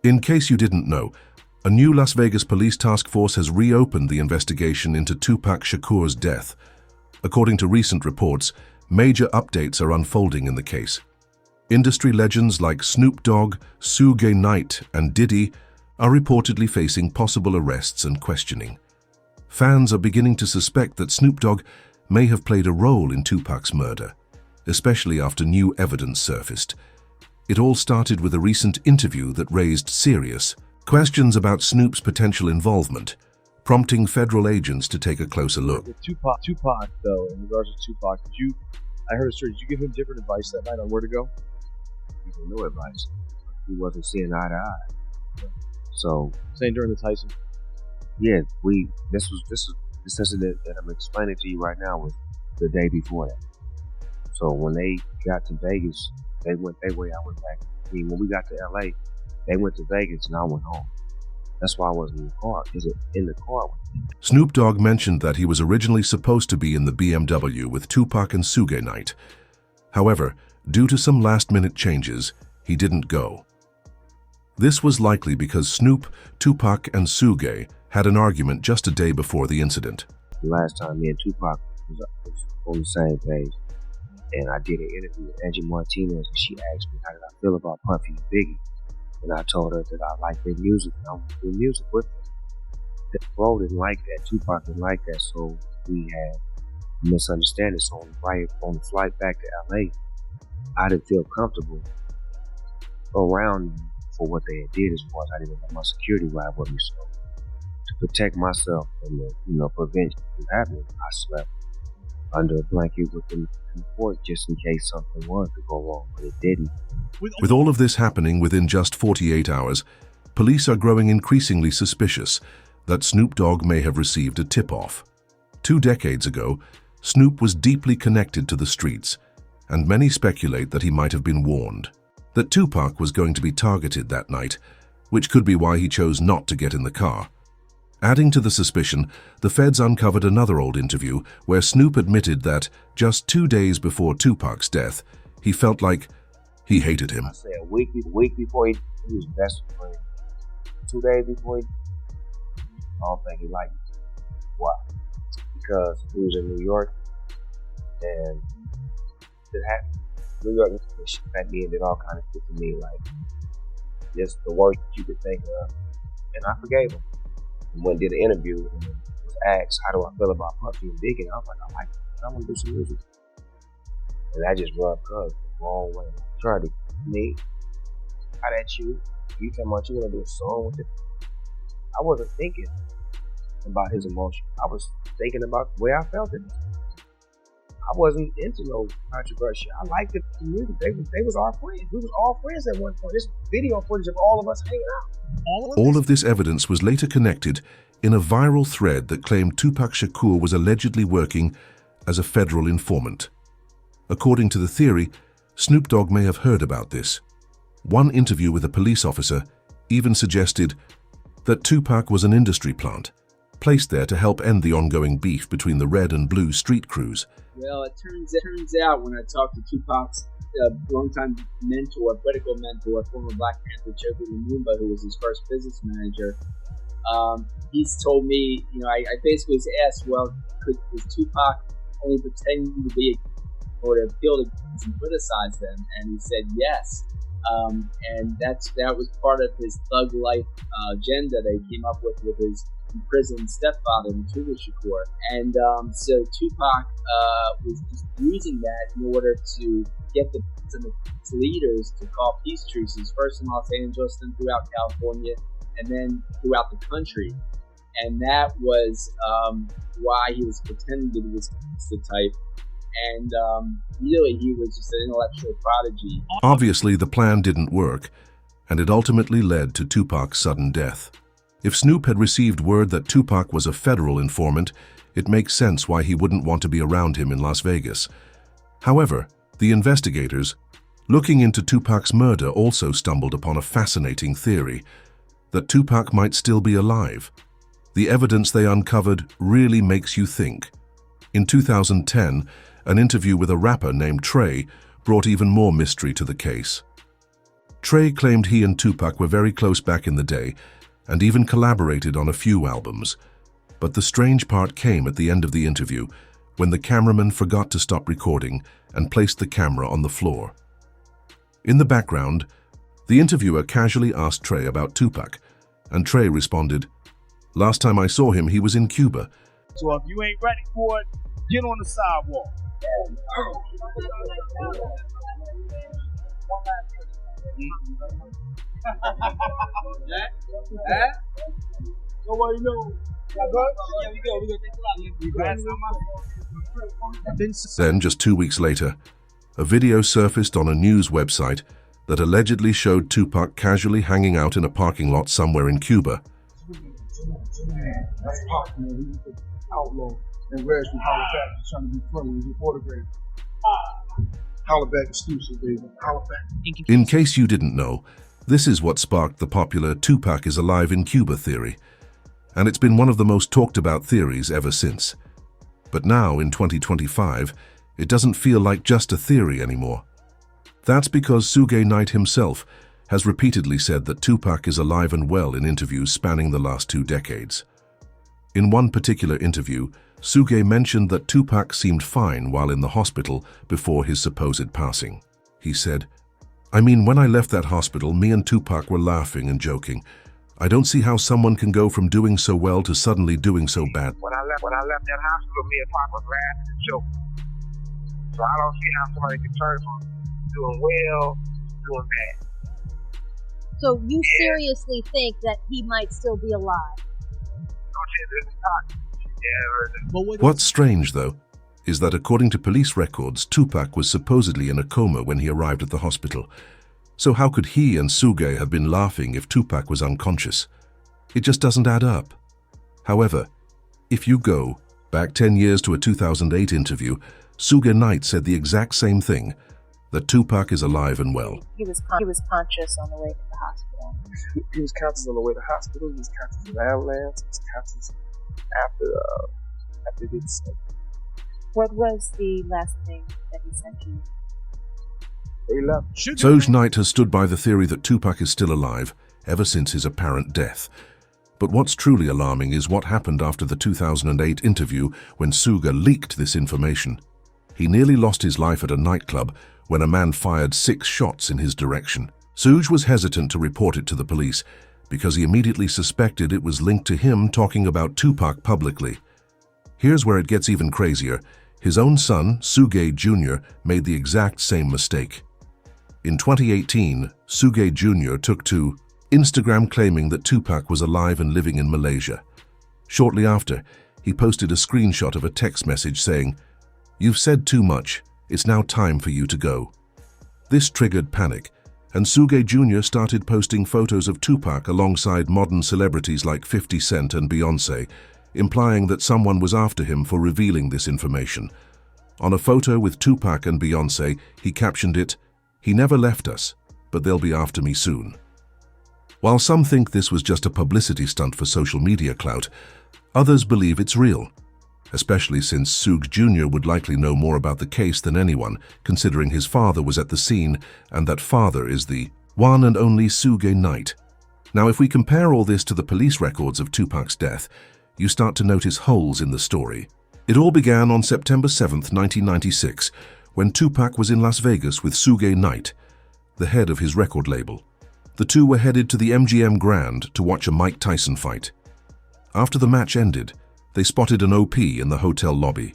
In case you didn't know, a new Las Vegas police task force has reopened the investigation into Tupac Shakur's death. According to recent reports, major updates are unfolding in the case. Industry legends like Snoop Dogg, Suge Knight, and Diddy are reportedly facing possible arrests and questioning. Fans are beginning to suspect that Snoop Dogg may have played a role in Tupac's murder, especially after new evidence surfaced. It all started with a recent interview that raised serious questions about Snoop's potential involvement, prompting federal agents to take a closer look. With Tupac, though, in regards to Tupac, I heard a story, did you give him different advice that night on where to go? He had no advice. He wasn't seeing eye to eye. So, saying during the Tyson? Yeah, this incident that I'm explaining to you right now was the day before that. So when they got to Vegas, they went their way, I went back. I mean, when we got to LA, they went to Vegas and I went home. That's why I wasn't in the car. In the car with me. Snoop Dogg mentioned that he was originally supposed to be in the BMW with Tupac and Suge Knight. However, due to some last-minute changes, he didn't go. This was likely because Snoop, Tupac, and Suge had an argument just a day before the incident. The last time me and Tupac was on the same page, and I did an interview with Angie Martinez, and she asked me how did I feel about Puffy and Biggie, and I told her that I like their music and I want to do music with them. The Flo didn't like that, Tupac didn't like that, so we had a misunderstanding. So on the flight back to LA, I didn't feel comfortable around them for what they had did, as far as I didn't have my security ride with me. So to protect myself and prevent it from happening, I slept under a blanket within the fort just in case something was to go wrong, but it didn't. With all of this happening within just 48 hours, police are growing increasingly suspicious that Snoop Dogg may have received a tip-off. 2 decades ago, Snoop was deeply connected to the streets, and many speculate that he might have been warned that Tupac was going to be targeted that night, which could be why he chose not to get in the car. Adding to the suspicion, the feds uncovered another old interview where Snoop admitted that just 2 days before Tupac's death, he felt like he hated him. I said a week before he was best friend. 2 days before I don't think he liked me. Why? Because he was in New York and it happened. New York at me and did all kind of shit to me, like just the worst you could think of. And I forgave him. And went and did an interview and was asked, how do I feel about Puffy and Biggie? And I was like, I like it. I want to do some music. And I just rubbed cuz the wrong way. Tried to me, how that you talking about you want to do a song with it? I wasn't thinking about his emotion. I was thinking about the way I felt it. I wasn't into no controversy. I liked the music. They was our friends. We was all friends at one point. This video footage of all of us hanging out. All of this evidence was later connected in a viral thread that claimed Tupac Shakur was allegedly working as a federal informant. According to the theory, Snoop Dogg may have heard about this. One interview with a police officer even suggested that Tupac was an industry plant, placed there to help end the ongoing beef between the red and blue street crews. Well, it turns out when I talked to Tupac's longtime mentor, political mentor, former Black Panther Choker Lumumba, who was his first business manager, he's told me, I basically was asked, well, was Tupac only pretending to be or to appeal to and criticize them? And he said yes. And that was part of his thug life agenda they came up with his imprisoned stepfather, Tupac Shakur. And so Tupac was just using that in order to get the leaders to call peace truces, first in Los Angeles, then throughout California, and then throughout the country. And that was why he was pretending to be this type. And really, he was just an intellectual prodigy. Obviously, the plan didn't work, and it ultimately led to Tupac's sudden death. If Snoop had received word that Tupac was a federal informant, it makes sense why he wouldn't want to be around him in Las Vegas. However, the investigators, looking into Tupac's murder, also stumbled upon a fascinating theory that Tupac might still be alive. The evidence they uncovered really makes you think. In 2010, an interview with a rapper named Trey brought even more mystery to the case. Trey claimed he and Tupac were very close back in the day and even collaborated on a few albums. But the strange part came at the end of the interview when the cameraman forgot to stop recording and placed the camera on the floor. In the background, the interviewer casually asked Trey about Tupac, and Trey responded, "Last time I saw him, he was in Cuba." So if you ain't ready for it, get on the sidewalk. Nobody knows. Then, just 2 weeks later, a video surfaced on a news website that allegedly showed Tupac casually hanging out in a parking lot somewhere in Cuba. That's Pac, man. He's the outlaw. And Reg from Holla Back. He's trying to be friendly. He's an autograph. Holla Back exclusive, baby. Holla Back. In case you didn't know, this is what sparked the popular Tupac is alive in Cuba theory. And it's been one of the most talked about theories ever since. But now, in 2025, it doesn't feel like just a theory anymore. That's because Suge Knight himself has repeatedly said that Tupac is alive and well in interviews spanning the last 2 decades. In one particular interview, Suge mentioned that Tupac seemed fine while in the hospital before his supposed passing. He said, "I mean, when I left that hospital, me and Tupac were laughing and joking. I don't see how someone can go from doing so well to suddenly doing so bad." When I left that hospital, me and Pop was laughing and joking. So I don't see how somebody can turn from doing well to doing bad. So you seriously think that he might still be alive? What's strange, though, is that according to police records, Tupac was supposedly in a coma when he arrived at the hospital. So how could he and Suge have been laughing if Tupac was unconscious? It just doesn't add up. However, if you go back 10 years to a 2008 interview, Suge Knight said the exact same thing, that Tupac is alive and well. He was conscious on the way to the hospital. He was conscious on the way to the hospital. He was conscious in the ambulance. He was conscious after he did so. What was the last thing that he said to you? He left. Suge Knight has stood by the theory that Tupac is still alive ever since his apparent death. But what's truly alarming is what happened after the 2008 interview when Suge leaked this information. He nearly lost his life at a nightclub when a man fired 6 shots in his direction. Suge was hesitant to report it to the police because he immediately suspected it was linked to him talking about Tupac publicly. Here's where it gets even crazier. His own son, Suge Jr., made the exact same mistake. In 2018, Suge Jr. took to Instagram claiming that Tupac was alive and living in Malaysia. Shortly after, he posted a screenshot of a text message saying, "You've said too much. It's now time for you to go." This triggered panic, and Suge Jr. started posting photos of Tupac alongside modern celebrities like 50 Cent and Beyoncé, implying that someone was after him for revealing this information. On a photo with Tupac and Beyoncé, he captioned it, "He never left us, but they'll be after me soon." While some think this was just a publicity stunt for social media clout, others believe it's real, especially since Suge Jr. would likely know more about the case than anyone, considering his father was at the scene and that father is the one and only Suge Knight. Now, if we compare all this to the police records of Tupac's death, you start to notice holes in the story. It all began on September 7th, 1996, when Tupac was in Las Vegas with Suge Knight, the head of his record label. The two were headed to the MGM Grand to watch a Mike Tyson fight. After the match ended, they spotted an OP in the hotel lobby.